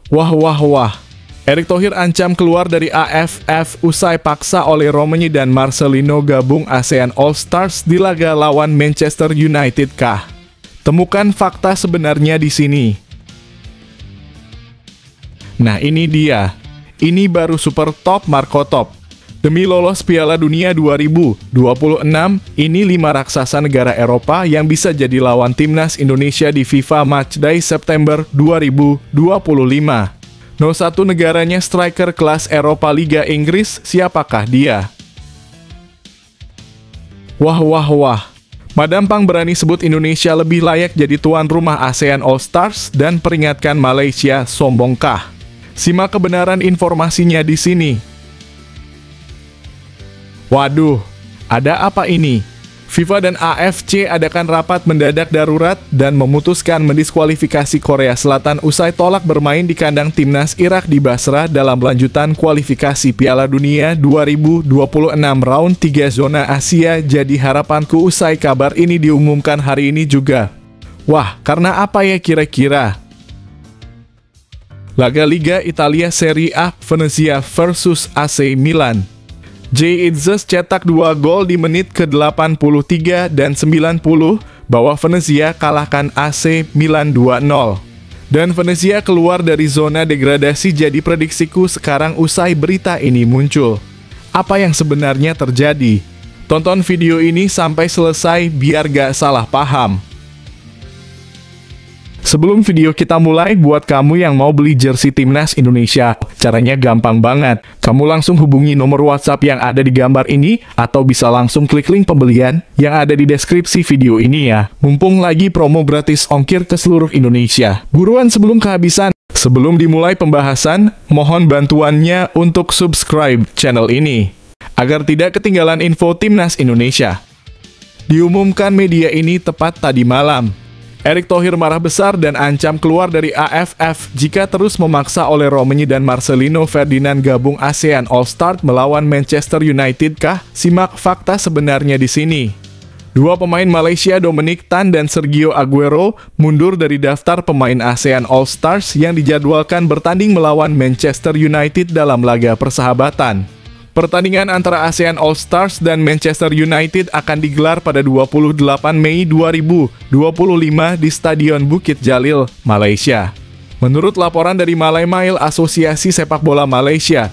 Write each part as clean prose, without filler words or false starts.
Wah wah wah, Erick Thohir ancam keluar dari AFF usai paksa oleh Romeni dan Marcelino gabung ASEAN All Stars di laga lawan Manchester United kah? Temukan fakta sebenarnya di sini. Nah ini dia, ini baru super top Marco Top. Demi lolos Piala Dunia 2026, ini 5 raksasa negara Eropa yang bisa jadi lawan timnas Indonesia di FIFA Matchday September 2025. No. 1 negaranya striker kelas Eropa Liga Inggris, siapakah dia? Wah wah wah, Madam Pang berani sebut Indonesia lebih layak jadi tuan rumah ASEAN All Stars dan peringatkan Malaysia sombongkah? Simak kebenaran informasinya di sini. Waduh, ada apa ini? FIFA dan AFC adakan rapat mendadak darurat dan memutuskan mendiskualifikasi Korea Selatan usai tolak bermain di kandang timnas Irak di Basra dalam lanjutan kualifikasi Piala Dunia 2026 round 3 zona Asia. Jadi harapanku usai kabar ini diumumkan hari ini juga. Wah, karena apa ya kira-kira? Laga Liga Italia Serie A, Venezia versus AC Milan. Jay Itzes cetak 2 gol di menit ke-83 dan 90, bahwa Venezia kalahkan AC Milan 2-0. Dan Venezia keluar dari zona degradasi, jadi prediksiku sekarang usai berita ini muncul. Apa yang sebenarnya terjadi? Tonton video ini sampai selesai biar gak salah paham. Sebelum video kita mulai, buat kamu yang mau beli jersey Timnas Indonesia, caranya gampang banget. Kamu langsung hubungi nomor WhatsApp yang ada di gambar ini, atau bisa langsung klik link pembelian yang ada di deskripsi video ini ya. Mumpung lagi promo gratis ongkir ke seluruh Indonesia. Buruan sebelum kehabisan. Sebelum dimulai pembahasan, mohon bantuannya untuk subscribe channel ini, agar tidak ketinggalan info Timnas Indonesia. Diumumkan media ini tepat tadi malam. Erick Thohir marah besar dan ancam keluar dari AFF jika terus memaksa oleh Romeni dan Marcelino Ferdinand gabung ASEAN All Stars melawan Manchester United kah? Simak fakta sebenarnya di sini. 2 pemain Malaysia, Dominic Tan dan Sergio Aguero, mundur dari daftar pemain ASEAN All Stars yang dijadwalkan bertanding melawan Manchester United dalam laga persahabatan. Pertandingan antara ASEAN All Stars dan Manchester United akan digelar pada 28 Mei 2025 di Stadion Bukit Jalil, Malaysia. Menurut laporan dari Malay Mail, Asosiasi Sepak Bola Malaysia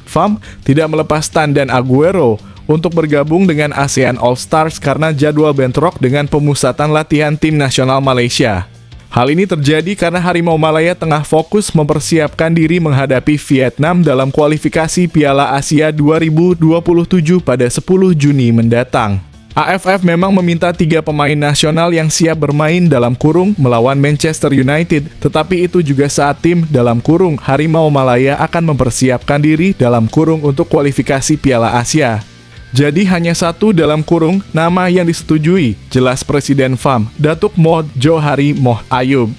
(FAM) tidak melepas Tan dan Aguero untuk bergabung dengan ASEAN All Stars karena jadwal bentrok dengan pemusatan latihan tim nasional Malaysia. Hal ini terjadi karena Harimau Malaya tengah fokus mempersiapkan diri menghadapi Vietnam dalam kualifikasi Piala Asia 2027 pada 10 Juni mendatang. AFF memang meminta 3 pemain nasional yang siap bermain dalam kurung melawan Manchester United, tetapi itu juga saat tim dalam kurung Harimau Malaya akan mempersiapkan diri dalam kurung untuk kualifikasi Piala Asia. Jadi hanya 1 dalam kurung nama yang disetujui, jelas Presiden FAM, Datuk Moh Johari Moh Ayub.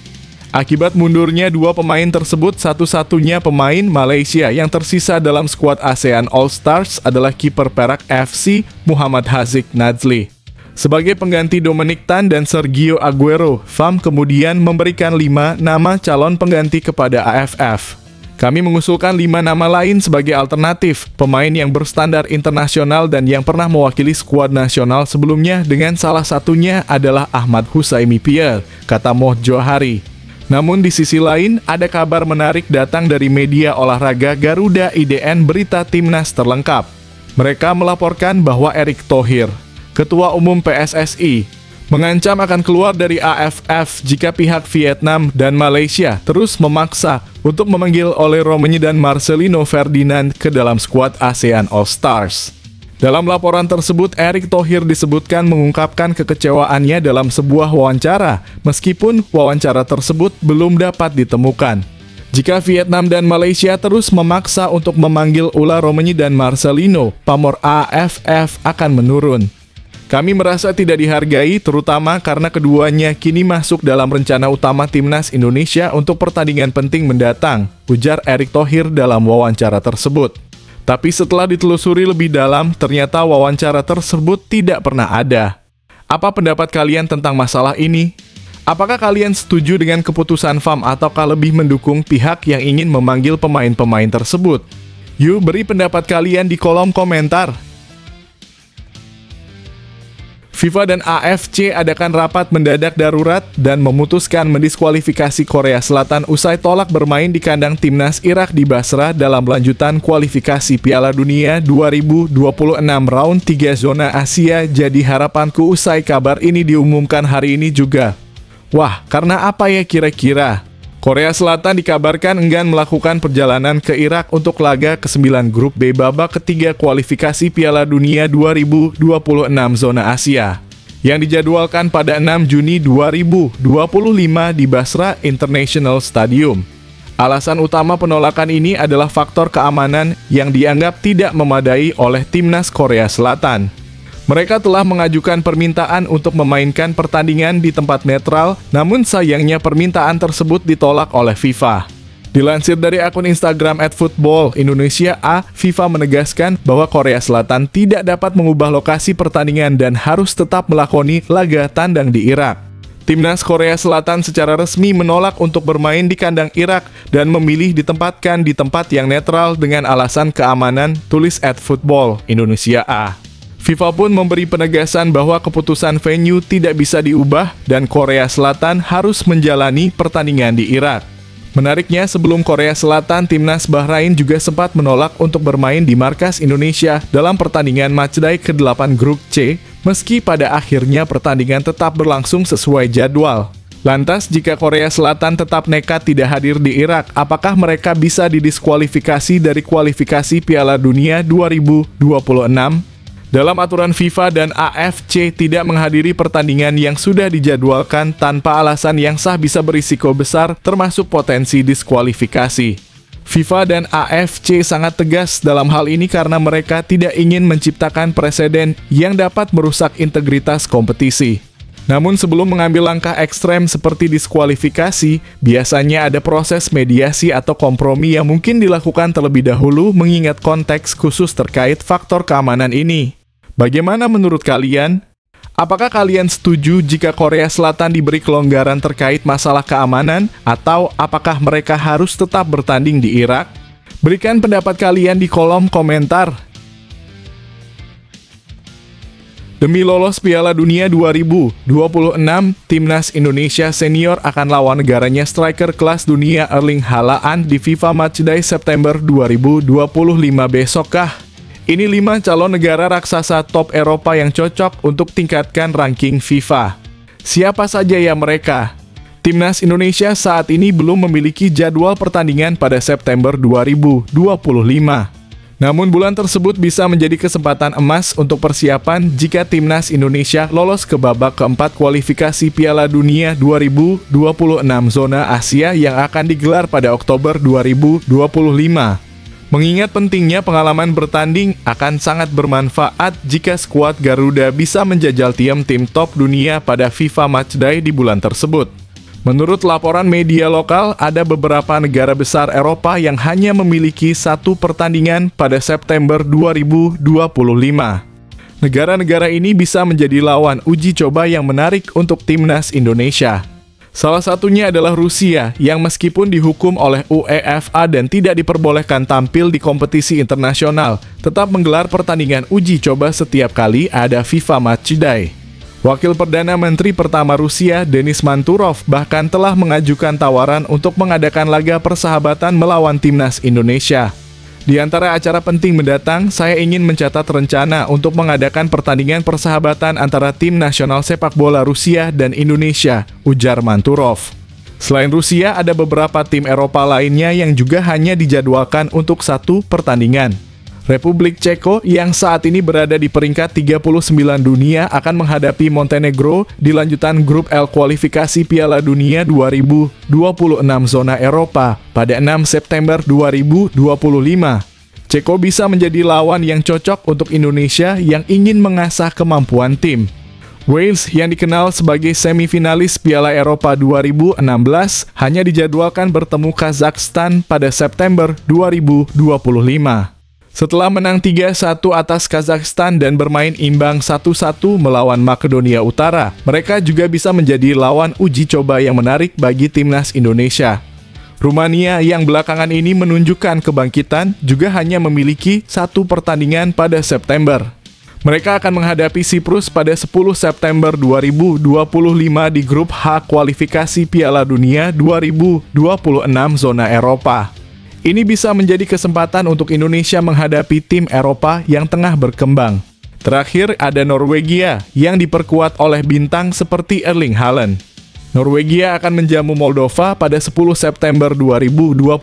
Akibat mundurnya 2 pemain tersebut, satu-satunya pemain Malaysia yang tersisa dalam skuad ASEAN All Stars adalah kiper Perak FC Muhammad Haziq Nazli. Sebagai pengganti Dominic Tan dan Sergio Aguero, FAM kemudian memberikan 5 nama calon pengganti kepada AFF. Kami mengusulkan 5 nama lain sebagai alternatif, pemain yang berstandar internasional dan yang pernah mewakili skuad nasional sebelumnya, dengan salah satunya adalah Ahmad Hussaini Pierre, kata Moh Johari. Namun di sisi lain, ada kabar menarik datang dari media olahraga Garuda IDN Berita Timnas Terlengkap. Mereka melaporkan bahwa Erick Thohir, Ketua Umum PSSI, mengancam akan keluar dari AFF jika pihak Vietnam dan Malaysia terus memaksa untuk memanggil oleh Romeni dan Marcelino Ferdinand ke dalam skuad ASEAN All Stars. Dalam laporan tersebut, Erick Thohir disebutkan mengungkapkan kekecewaannya dalam sebuah wawancara, meskipun wawancara tersebut belum dapat ditemukan. Jika Vietnam dan Malaysia terus memaksa untuk memanggil ulah Romeni dan Marcelino, pamor AFF akan menurun. Kami merasa tidak dihargai, terutama karena keduanya kini masuk dalam rencana utama Timnas Indonesia untuk pertandingan penting mendatang, ujar Erick Thohir dalam wawancara tersebut. Tapi setelah ditelusuri lebih dalam, ternyata wawancara tersebut tidak pernah ada. Apa pendapat kalian tentang masalah ini? Apakah kalian setuju dengan keputusan FAM ataukah lebih mendukung pihak yang ingin memanggil pemain-pemain tersebut? Yuk beri pendapat kalian di kolom komentar. FIFA dan AFC adakan rapat mendadak darurat dan memutuskan mendiskualifikasi Korea Selatan usai tolak bermain di kandang timnas Irak di Basra dalam lanjutan kualifikasi Piala Dunia 2026 round 3 zona Asia. Jadi harapanku usai kabar ini diumumkan hari ini juga. Wah, karena apa ya kira-kira? Korea Selatan dikabarkan enggan melakukan perjalanan ke Irak untuk laga ke-9 grup B babak ketiga kualifikasi Piala Dunia 2026 zona Asia yang dijadwalkan pada 6 Juni 2025 di Basra International Stadium. Alasan utama penolakan ini adalah faktor keamanan yang dianggap tidak memadai oleh timnas Korea Selatan. Mereka telah mengajukan permintaan untuk memainkan pertandingan di tempat netral, namun sayangnya permintaan tersebut ditolak oleh FIFA. Dilansir dari akun Instagram @footballindonesia_a, FIFA menegaskan bahwa Korea Selatan tidak dapat mengubah lokasi pertandingan dan harus tetap melakoni laga tandang di Irak. Timnas Korea Selatan secara resmi menolak untuk bermain di kandang Irak dan memilih ditempatkan di tempat yang netral dengan alasan keamanan, tulis @footballindonesia_a. FIFA pun memberi penegasan bahwa keputusan venue tidak bisa diubah dan Korea Selatan harus menjalani pertandingan di Irak. Menariknya, sebelum Korea Selatan, timnas Bahrain juga sempat menolak untuk bermain di markas Indonesia dalam pertandingan matchday ke-8 grup C, meski pada akhirnya pertandingan tetap berlangsung sesuai jadwal. Lantas, jika Korea Selatan tetap nekat tidak hadir di Irak, apakah mereka bisa didiskualifikasi dari kualifikasi Piala Dunia 2026? Dalam aturan FIFA dan AFC, tidak menghadiri pertandingan yang sudah dijadwalkan tanpa alasan yang sah bisa berisiko besar, termasuk potensi diskualifikasi. FIFA dan AFC sangat tegas dalam hal ini karena mereka tidak ingin menciptakan preseden yang dapat merusak integritas kompetisi. Namun sebelum mengambil langkah ekstrem seperti diskualifikasi, biasanya ada proses mediasi atau kompromi yang mungkin dilakukan terlebih dahulu mengingat konteks khusus terkait faktor keamanan ini. Bagaimana menurut kalian? Apakah kalian setuju jika Korea Selatan diberi kelonggaran terkait masalah keamanan, atau apakah mereka harus tetap bertanding di Irak? Berikan pendapat kalian di kolom komentar. Demi lolos Piala Dunia 2026, Timnas Indonesia Senior akan lawan negaranya striker kelas dunia Erling Haaland di FIFA Matchday September 2025 besokkah? Ini 5 calon negara raksasa top Eropa yang cocok untuk tingkatkan ranking FIFA. Siapa saja ya mereka? Timnas Indonesia saat ini belum memiliki jadwal pertandingan pada September 2025. Namun bulan tersebut bisa menjadi kesempatan emas untuk persiapan jika Timnas Indonesia lolos ke babak keempat kualifikasi Piala Dunia 2026 zona Asia yang akan digelar pada Oktober 2025. Mengingat pentingnya pengalaman bertanding akan sangat bermanfaat jika skuad Garuda bisa menjajal tim top dunia pada FIFA Matchday di bulan tersebut. Menurut laporan media lokal, ada beberapa negara besar Eropa yang hanya memiliki satu pertandingan pada September 2025. Negara-negara ini bisa menjadi lawan uji coba yang menarik untuk timnas Indonesia. Salah satunya adalah Rusia, yang meskipun dihukum oleh UEFA dan tidak diperbolehkan tampil di kompetisi internasional, tetap menggelar pertandingan uji coba setiap kali ada FIFA Matchday. Wakil Perdana Menteri pertama Rusia, Denis Manturov, bahkan telah mengajukan tawaran untuk mengadakan laga persahabatan melawan timnas Indonesia. Di antara acara penting mendatang, saya ingin mencatat rencana untuk mengadakan pertandingan persahabatan antara tim nasional sepak bola Rusia dan Indonesia, ujar Manturov. Selain Rusia, ada beberapa tim Eropa lainnya yang juga hanya dijadwalkan untuk satu pertandingan. Republik Ceko yang saat ini berada di peringkat 39 dunia akan menghadapi Montenegro di lanjutan grup L kualifikasi Piala Dunia 2026 zona Eropa pada 6 September 2025. Ceko bisa menjadi lawan yang cocok untuk Indonesia yang ingin mengasah kemampuan tim. Wales yang dikenal sebagai semifinalis Piala Eropa 2016 hanya dijadwalkan bertemu Kazakhstan pada September 2025. Setelah menang 3-1 atas Kazakhstan dan bermain imbang 1-1 melawan Makedonia Utara, mereka juga bisa menjadi lawan uji coba yang menarik bagi timnas Indonesia. Rumania yang belakangan ini menunjukkan kebangkitan juga hanya memiliki 1 pertandingan pada September. Mereka akan menghadapi Siprus pada 10 September 2025 di grup H kualifikasi Piala Dunia 2026 zona Eropa. Ini bisa menjadi kesempatan untuk Indonesia menghadapi tim Eropa yang tengah berkembang. Terakhir ada Norwegia yang diperkuat oleh bintang seperti Erling Haaland. Norwegia akan menjamu Moldova pada 10 September 2025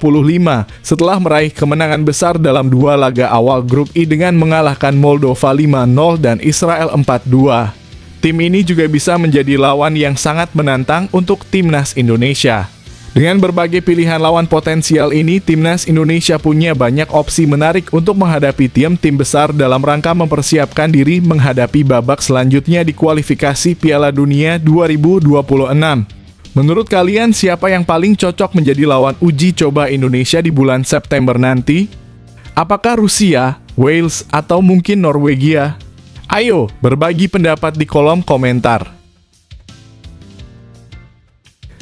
setelah meraih kemenangan besar dalam 2 laga awal grup I dengan mengalahkan Moldova 5-0 dan Israel 4-2. Tim ini juga bisa menjadi lawan yang sangat menantang untuk timnas Indonesia. Dengan berbagai pilihan lawan potensial ini, timnas Indonesia punya banyak opsi menarik untuk menghadapi tim besar dalam rangka mempersiapkan diri menghadapi babak selanjutnya di kualifikasi Piala Dunia 2026. Menurut kalian, siapa yang paling cocok menjadi lawan uji coba Indonesia di bulan September nanti? Apakah Rusia, Wales, atau mungkin Norwegia? Ayo, berbagi pendapat di kolom komentar.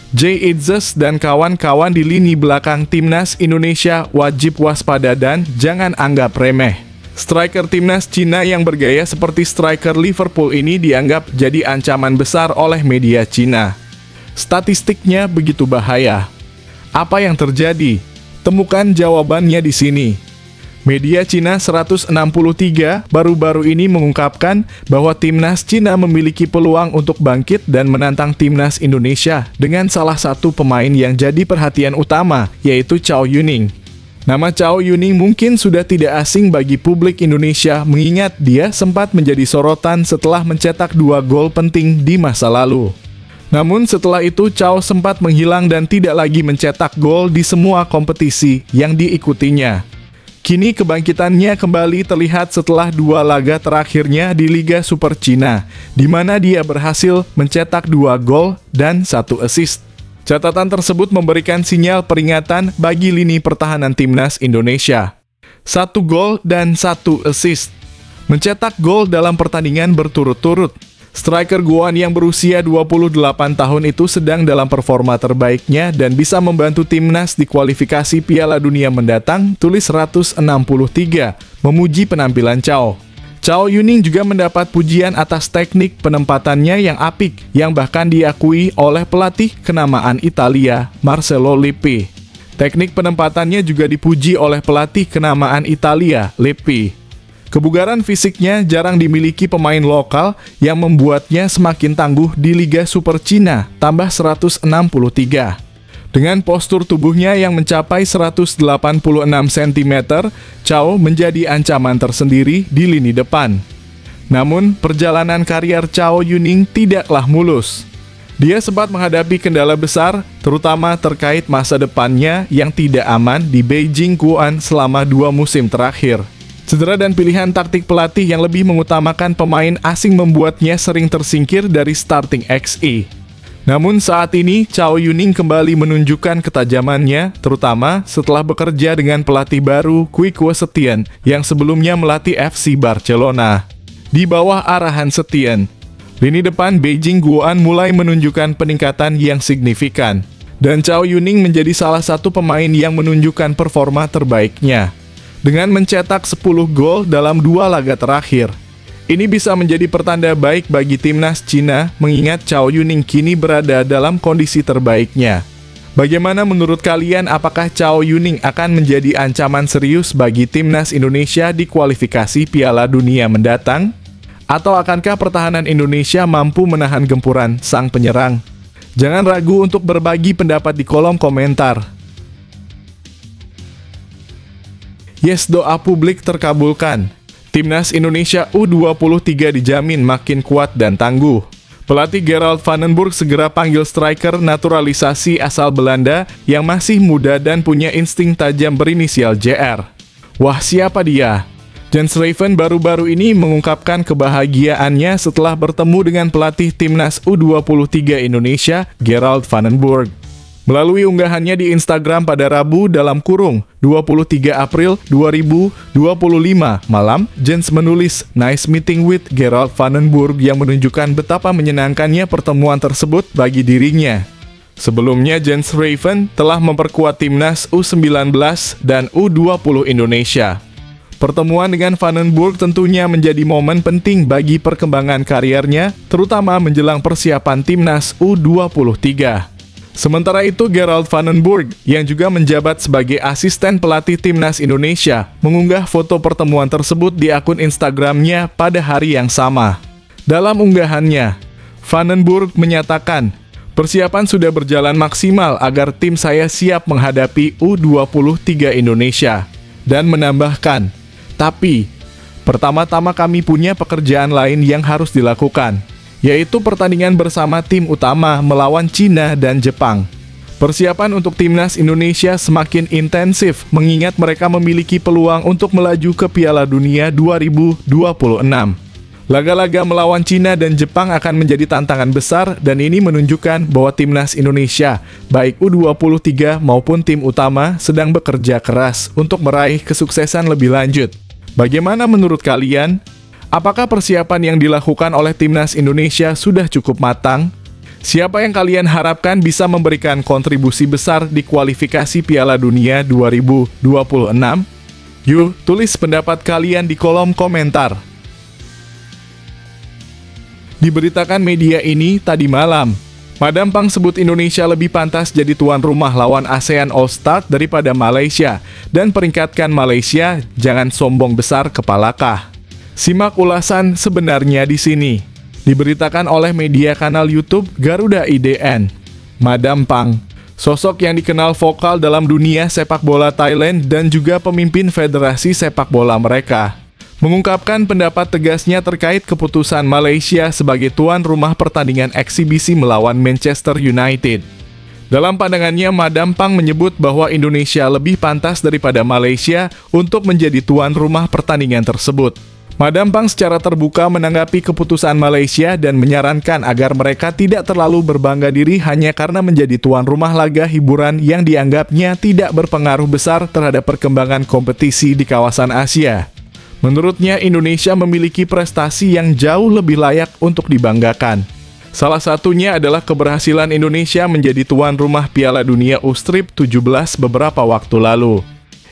Jay Itzes dan kawan-kawan di lini belakang timnas Indonesia wajib waspada dan jangan anggap remeh. Striker timnas Cina yang bergaya seperti striker Liverpool ini dianggap jadi ancaman besar oleh media Cina. Statistiknya begitu bahaya. Apa yang terjadi? Temukan jawabannya di sini. Media Cina 163 baru-baru ini mengungkapkan bahwa timnas Cina memiliki peluang untuk bangkit dan menantang timnas Indonesia dengan salah satu pemain yang jadi perhatian utama, yaitu Chao Yuning. Nama Chao Yuning mungkin sudah tidak asing bagi publik Indonesia mengingat dia sempat menjadi sorotan setelah mencetak 2 gol penting di masa lalu. Namun setelah itu Chao sempat menghilang dan tidak lagi mencetak gol di semua kompetisi yang diikutinya. Kini kebangkitannya kembali terlihat setelah 2 laga terakhirnya di Liga Super Cina, di mana dia berhasil mencetak 2 gol dan 1 assist. Catatan tersebut memberikan sinyal peringatan bagi lini pertahanan timnas Indonesia. 1 gol dan 1 assist. Mencetak gol dalam pertandingan berturut-turut. Striker Guan yang berusia 28 tahun itu sedang dalam performa terbaiknya dan bisa membantu timnas di kualifikasi Piala Dunia mendatang, tulis 163, memuji penampilan Chao. Chao Yuning juga mendapat pujian atas teknik penempatannya yang apik, yang bahkan diakui oleh pelatih kenamaan Italia, Marcelo Lippi. Teknik penempatannya juga dipuji oleh pelatih kenamaan Italia, Lippi. Kebugaran fisiknya jarang dimiliki pemain lokal yang membuatnya semakin tangguh di Liga Super Cina, tambah 163. Dengan postur tubuhnya yang mencapai 186 cm, Chao menjadi ancaman tersendiri di lini depan. Namun, perjalanan karier Chao Yuning tidaklah mulus. Dia sempat menghadapi kendala besar, terutama terkait masa depannya yang tidak aman di Beijing Guoan selama 2 musim terakhir. Cedera dan pilihan taktik pelatih yang lebih mengutamakan pemain asing membuatnya sering tersingkir dari starting XI. Namun saat ini, Chao Yuning kembali menunjukkan ketajamannya, terutama setelah bekerja dengan pelatih baru Quique Setien yang sebelumnya melatih FC Barcelona. Di bawah arahan Setien, lini depan Beijing Guoan mulai menunjukkan peningkatan yang signifikan. Dan Chao Yuning menjadi salah satu pemain yang menunjukkan performa terbaiknya, dengan mencetak 10 gol dalam 2 laga terakhir. Ini bisa menjadi pertanda baik bagi timnas Cina, mengingat Chao Yuning kini berada dalam kondisi terbaiknya. Bagaimana menurut kalian, apakah Chao Yuning akan menjadi ancaman serius bagi timnas Indonesia di kualifikasi Piala Dunia mendatang? Atau akankah pertahanan Indonesia mampu menahan gempuran sang penyerang? Jangan ragu untuk berbagi pendapat di kolom komentar. Yes, doa publik terkabulkan. Timnas Indonesia U23 dijamin makin kuat dan tangguh. Pelatih Gerald van den Burg segera panggil striker naturalisasi asal Belanda yang masih muda dan punya insting tajam berinisial JR. Wah, siapa dia? Jens Raven baru-baru ini mengungkapkan kebahagiaannya setelah bertemu dengan pelatih Timnas U23 Indonesia, Gerald van den Burg. Melalui unggahannya di Instagram pada Rabu dalam kurung 23 April 2025 malam, Jens menulis "Nice meeting with Gerald Vandenburg" yang menunjukkan betapa menyenangkannya pertemuan tersebut bagi dirinya. Sebelumnya, Jens Raven telah memperkuat timnas U19 dan U20 Indonesia. Pertemuan dengan Vandenburg tentunya menjadi momen penting bagi perkembangan kariernya, terutama menjelang persiapan timnas U23. Sementara itu, Gerald Vandenburg, yang juga menjabat sebagai asisten pelatih timnas Indonesia, mengunggah foto pertemuan tersebut di akun Instagramnya pada hari yang sama. Dalam unggahannya, Vandenburg menyatakan, "Persiapan sudah berjalan maksimal agar tim saya siap menghadapi U23 Indonesia." Dan menambahkan, "Tapi, pertama-tama kami punya pekerjaan lain yang harus dilakukan, yaitu pertandingan bersama tim utama melawan Cina dan Jepang. Persiapan untuk timnas Indonesia semakin intensif mengingat mereka memiliki peluang untuk melaju ke Piala Dunia 2026. Laga-laga melawan Cina dan Jepang akan menjadi tantangan besar dan ini menunjukkan bahwa timnas Indonesia, baik U23 maupun tim utama, sedang bekerja keras untuk meraih kesuksesan lebih lanjut. Bagaimana menurut kalian? Apakah persiapan yang dilakukan oleh timnas Indonesia sudah cukup matang? Siapa yang kalian harapkan bisa memberikan kontribusi besar di kualifikasi Piala Dunia 2026? Yuk, tulis pendapat kalian di kolom komentar. Diberitakan media ini tadi malam, Madam Pang sebut Indonesia lebih pantas jadi tuan rumah lawan ASEAN All-Star daripada Malaysia dan peringatkan Malaysia jangan sombong besar kepalakah. Simak ulasan sebenarnya di sini. Diberitakan oleh media kanal YouTube Garuda IDN. Madam Pang, sosok yang dikenal vokal dalam dunia sepak bola Thailand dan juga pemimpin federasi sepak bola mereka, mengungkapkan pendapat tegasnya terkait keputusan Malaysia sebagai tuan rumah pertandingan eksibisi melawan Manchester United. Dalam pandangannya, Madam Pang menyebut bahwa Indonesia lebih pantas daripada Malaysia untuk menjadi tuan rumah pertandingan tersebut. Madam Pang secara terbuka menanggapi keputusan Malaysia dan menyarankan agar mereka tidak terlalu berbangga diri hanya karena menjadi tuan rumah laga hiburan yang dianggapnya tidak berpengaruh besar terhadap perkembangan kompetisi di kawasan Asia. Menurutnya, Indonesia memiliki prestasi yang jauh lebih layak untuk dibanggakan. Salah satunya adalah keberhasilan Indonesia menjadi tuan rumah Piala Dunia U-Strip 17 beberapa waktu lalu.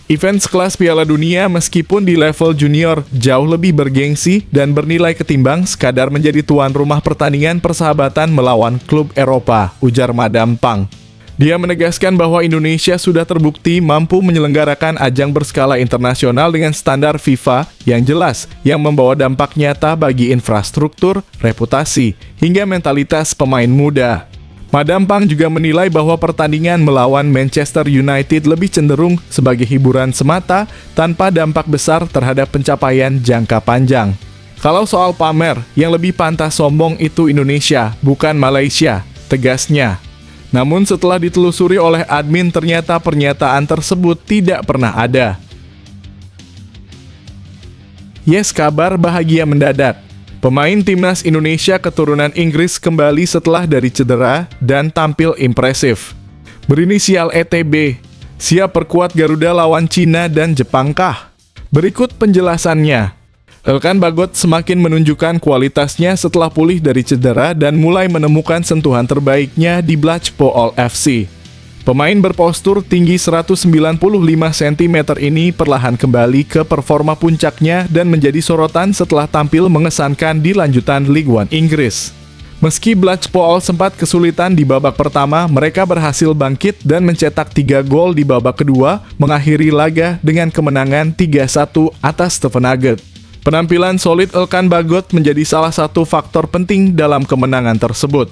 Event sekelas Piala Dunia meskipun di level junior jauh lebih bergengsi dan bernilai ketimbang sekadar menjadi tuan rumah pertandingan persahabatan melawan klub Eropa, ujar Madam Pang. Dia menegaskan bahwa Indonesia sudah terbukti mampu menyelenggarakan ajang berskala internasional dengan standar FIFA yang jelas, yang membawa dampak nyata bagi infrastruktur, reputasi, hingga mentalitas pemain muda. Madam Pang juga menilai bahwa pertandingan melawan Manchester United lebih cenderung sebagai hiburan semata tanpa dampak besar terhadap pencapaian jangka panjang. Kalau soal pamer, yang lebih pantas sombong itu Indonesia, bukan Malaysia, tegasnya. Namun setelah ditelusuri oleh admin ternyata pernyataan tersebut tidak pernah ada. Yes, kabar bahagia mendadak. Pemain timnas Indonesia keturunan Inggris kembali setelah dari cedera dan tampil impresif. Berinisial ETB, siap perkuat Garuda lawan Cina dan Jepang kah? Berikut penjelasannya. Elkan Bagot semakin menunjukkan kualitasnya setelah pulih dari cedera dan mulai menemukan sentuhan terbaiknya di Blackpool FC. Pemain berpostur tinggi 195 cm ini perlahan kembali ke performa puncaknya dan menjadi sorotan setelah tampil mengesankan di lanjutan Ligue 1 Inggris. Meski Blackpool sempat kesulitan di babak pertama, mereka berhasil bangkit dan mencetak 3 gol di babak kedua, mengakhiri laga dengan kemenangan 3-1 atas Stevenage. Penampilan solid Elkan Bagot menjadi salah satu faktor penting dalam kemenangan tersebut.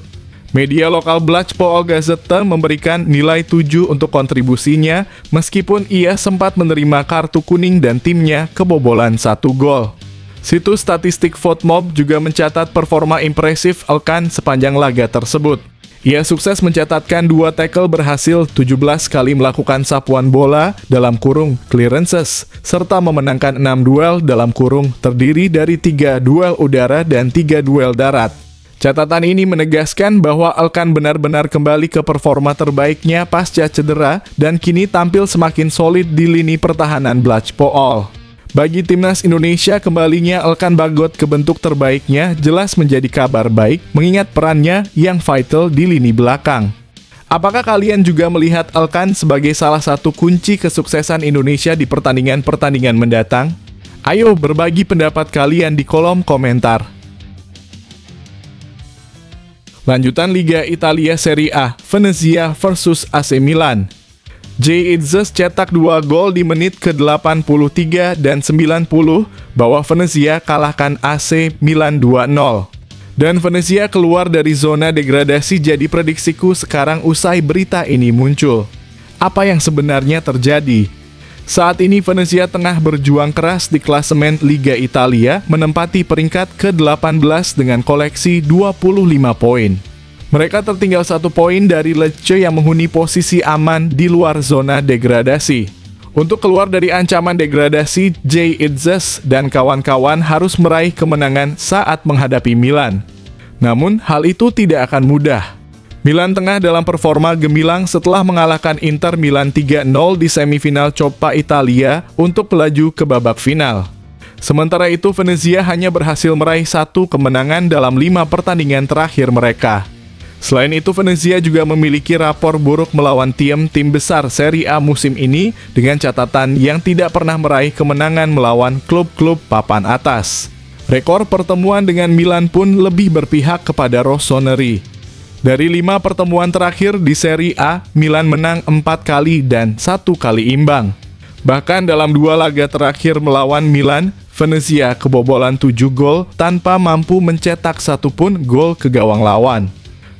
Media lokal Blackpool Gazette memberikan nilai 7 untuk kontribusinya, meskipun ia sempat menerima kartu kuning dan timnya kebobolan 1 gol. Situs statistik FotMob juga mencatat performa impresif Elkan sepanjang laga tersebut. Ia sukses mencatatkan 2 tackle berhasil, 17 kali melakukan sapuan bola dalam kurung clearances, serta memenangkan 6 duel dalam kurung terdiri dari 3 duel udara dan 3 duel darat. Catatan ini menegaskan bahwa Elkan benar-benar kembali ke performa terbaiknya pasca cedera dan kini tampil semakin solid di lini pertahanan Blajpool. Bagi timnas Indonesia, kembalinya Elkan Bagot ke bentuk terbaiknya jelas menjadi kabar baik, mengingat perannya yang vital di lini belakang. Apakah kalian juga melihat Elkan sebagai salah satu kunci kesuksesan Indonesia di pertandingan-pertandingan mendatang? Ayo berbagi pendapat kalian di kolom komentar. Lanjutan Liga Italia Serie A, Venezia versus AC Milan. Jay Itzes cetak 2 gol di menit ke-83 dan 90 bahwa Venezia kalahkan AC Milan 2-0. Dan Venezia keluar dari zona degradasi, jadi prediksiku sekarang usai berita ini muncul. Apa yang sebenarnya terjadi? Saat ini Venezia tengah berjuang keras di klasemen Liga Italia, menempati peringkat ke-18 dengan koleksi 25 poin. Mereka tertinggal 1 poin dari Lecce yang menghuni posisi aman di luar zona degradasi. Untuk keluar dari ancaman degradasi, Jay Itzes dan kawan-kawan harus meraih kemenangan saat menghadapi Milan. Namun, hal itu tidak akan mudah. Milan tengah dalam performa gemilang setelah mengalahkan Inter Milan 3-0 di semifinal Coppa Italia untuk melaju ke babak final. Sementara itu, Venezia hanya berhasil meraih 1 kemenangan dalam 5 pertandingan terakhir mereka. Selain itu, Venezia juga memiliki rapor buruk melawan tim-tim besar Serie A musim ini dengan catatan yang tidak pernah meraih kemenangan melawan klub-klub papan atas. Rekor pertemuan dengan Milan pun lebih berpihak kepada Rossoneri. Dari 5 pertemuan terakhir di Serie A, Milan menang 4 kali dan 1 kali imbang. Bahkan dalam 2 laga terakhir melawan Milan, Venezia kebobolan 7 gol tanpa mampu mencetak 1 pun gol ke gawang lawan.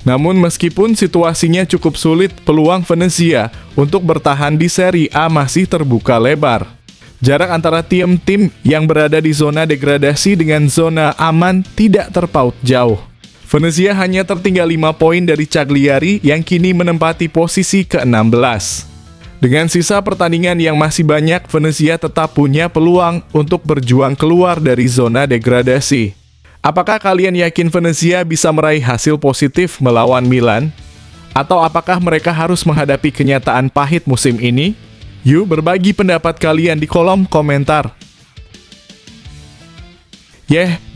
Namun meskipun situasinya cukup sulit, peluang Venezia untuk bertahan di Serie A masih terbuka lebar. Jarak antara tim-tim yang berada di zona degradasi dengan zona aman tidak terpaut jauh. Venezia hanya tertinggal 5 poin dari Cagliari yang kini menempati posisi ke-16. Dengan sisa pertandingan yang masih banyak, Venezia tetap punya peluang untuk berjuang keluar dari zona degradasi. Apakah kalian yakin Venezia bisa meraih hasil positif melawan Milan? Atau apakah mereka harus menghadapi kenyataan pahit musim ini? Yuk berbagi pendapat kalian di kolom komentar.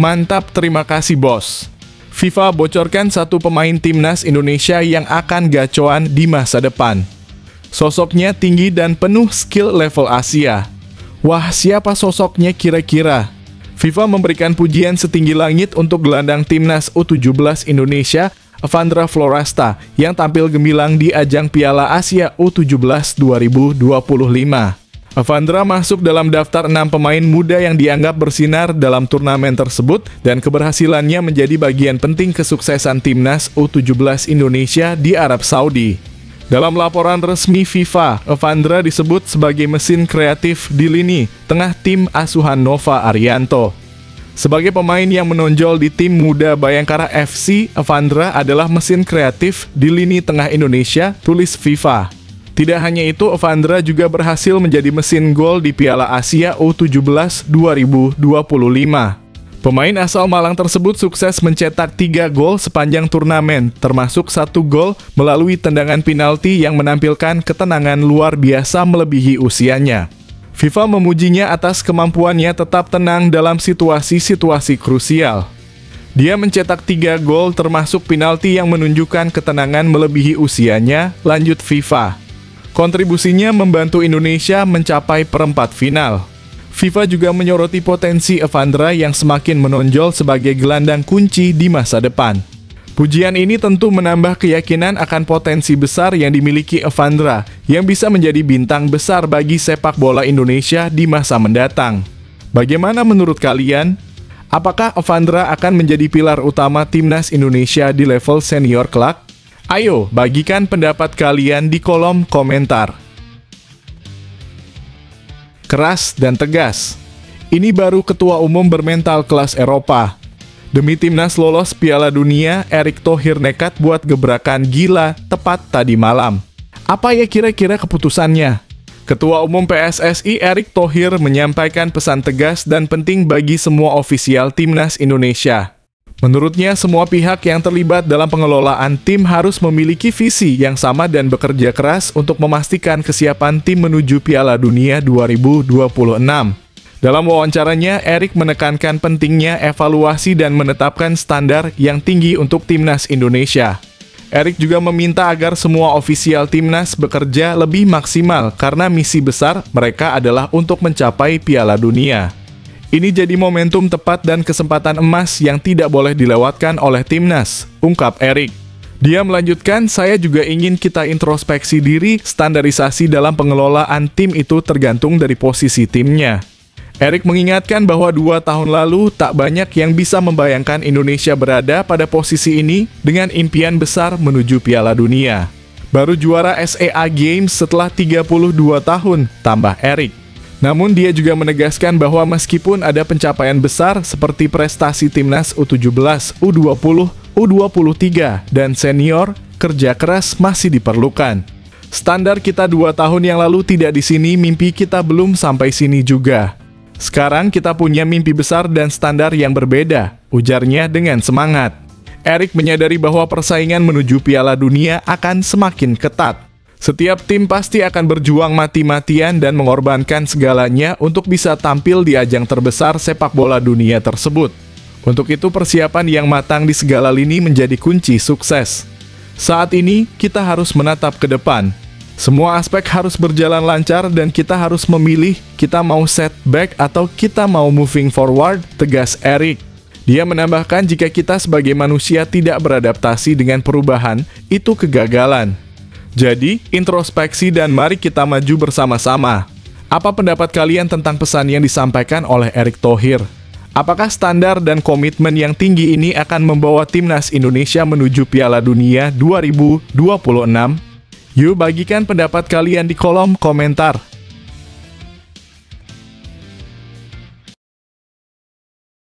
Mantap, terima kasih bos. FIFA bocorkan 1 pemain timnas Indonesia yang akan gacoan di masa depan. Sosoknya tinggi dan penuh skill level Asia. Wah, siapa sosoknya kira-kira? FIFA memberikan pujian setinggi langit untuk gelandang timnas U17 Indonesia, Evandra Florasta, yang tampil gemilang di ajang Piala Asia U17 2025. Evandra masuk dalam daftar 6 pemain muda yang dianggap bersinar dalam turnamen tersebut dan keberhasilannya menjadi bagian penting kesuksesan timnas U17 Indonesia di Arab Saudi. Dalam laporan resmi FIFA, Evandra disebut sebagai mesin kreatif di lini tengah tim asuhan Nova Arianto. Sebagai pemain yang menonjol di tim muda Bayangkara FC, Evandra adalah mesin kreatif di lini tengah Indonesia, tulis FIFA. Tidak hanya itu, Evandra juga berhasil menjadi mesin gol di Piala Asia U17 2025. Pemain asal Malang tersebut sukses mencetak 3 gol sepanjang turnamen, termasuk 1 gol melalui tendangan penalti yang menampilkan ketenangan luar biasa melebihi usianya. FIFA memujinya atas kemampuannya tetap tenang dalam situasi-situasi krusial. Dia mencetak 3 gol termasuk penalti yang menunjukkan ketenangan melebihi usianya, lanjut FIFA. Kontribusinya membantu Indonesia mencapai perempat final. FIFA juga menyoroti potensi Evandra yang semakin menonjol sebagai gelandang kunci di masa depan. Pujian ini tentu menambah keyakinan akan potensi besar yang dimiliki Evandra, yang bisa menjadi bintang besar bagi sepak bola Indonesia di masa mendatang. Bagaimana menurut kalian? Apakah Evandra akan menjadi pilar utama timnas Indonesia di level senior kelak? Ayo, bagikan pendapat kalian di kolom komentar. Keras dan tegas. Ini baru ketua umum bermental kelas Eropa. Demi timnas lolos Piala Dunia, Erick Thohir nekat buat gebrakan gila tepat tadi malam. Apa ya kira-kira keputusannya? Ketua Umum PSSI Erick Thohir menyampaikan pesan tegas dan penting bagi semua ofisial timnas Indonesia. Menurutnya, semua pihak yang terlibat dalam pengelolaan tim harus memiliki visi yang sama dan bekerja keras untuk memastikan kesiapan tim menuju Piala Dunia 2026. Dalam wawancaranya, Erik menekankan pentingnya evaluasi dan menetapkan standar yang tinggi untuk timnas Indonesia. Erik juga meminta agar semua ofisial timnas bekerja lebih maksimal karena misi besar mereka adalah untuk mencapai Piala Dunia. Ini jadi momentum tepat dan kesempatan emas yang tidak boleh dilewatkan oleh timnas, ungkap Erik. Dia melanjutkan, saya juga ingin kita introspeksi diri, standarisasi dalam pengelolaan tim itu tergantung dari posisi timnya. Erik mengingatkan bahwa 2 tahun lalu tak banyak yang bisa membayangkan Indonesia berada pada posisi ini dengan impian besar menuju Piala Dunia. Baru juara SEA Games setelah 32 tahun, tambah Erik. Namun dia juga menegaskan bahwa meskipun ada pencapaian besar seperti prestasi timnas U17, U20, U23, dan senior, kerja keras masih diperlukan. Standar kita 2 tahun yang lalu tidak di sini, mimpi kita belum sampai sini juga. Sekarang kita punya mimpi besar dan standar yang berbeda, ujarnya dengan semangat. Erik menyadari bahwa persaingan menuju Piala Dunia akan semakin ketat. Setiap tim pasti akan berjuang mati-matian dan mengorbankan segalanya untuk bisa tampil di ajang terbesar sepak bola dunia tersebut. Untuk itu persiapan yang matang di segala lini menjadi kunci sukses. Saat ini, kita harus menatap ke depan. Semua aspek harus berjalan lancar dan kita harus memilih kita mau setback atau kita mau moving forward, tegas Erik. Dia menambahkan jika kita sebagai manusia tidak beradaptasi dengan perubahan, itu kegagalan. Jadi, introspeksi dan mari kita maju bersama-sama. Apa pendapat kalian tentang pesan yang disampaikan oleh Erick Thohir? Apakah standar dan komitmen yang tinggi ini akan membawa timnas Indonesia menuju Piala Dunia 2026? Yuk bagikan pendapat kalian di kolom komentar.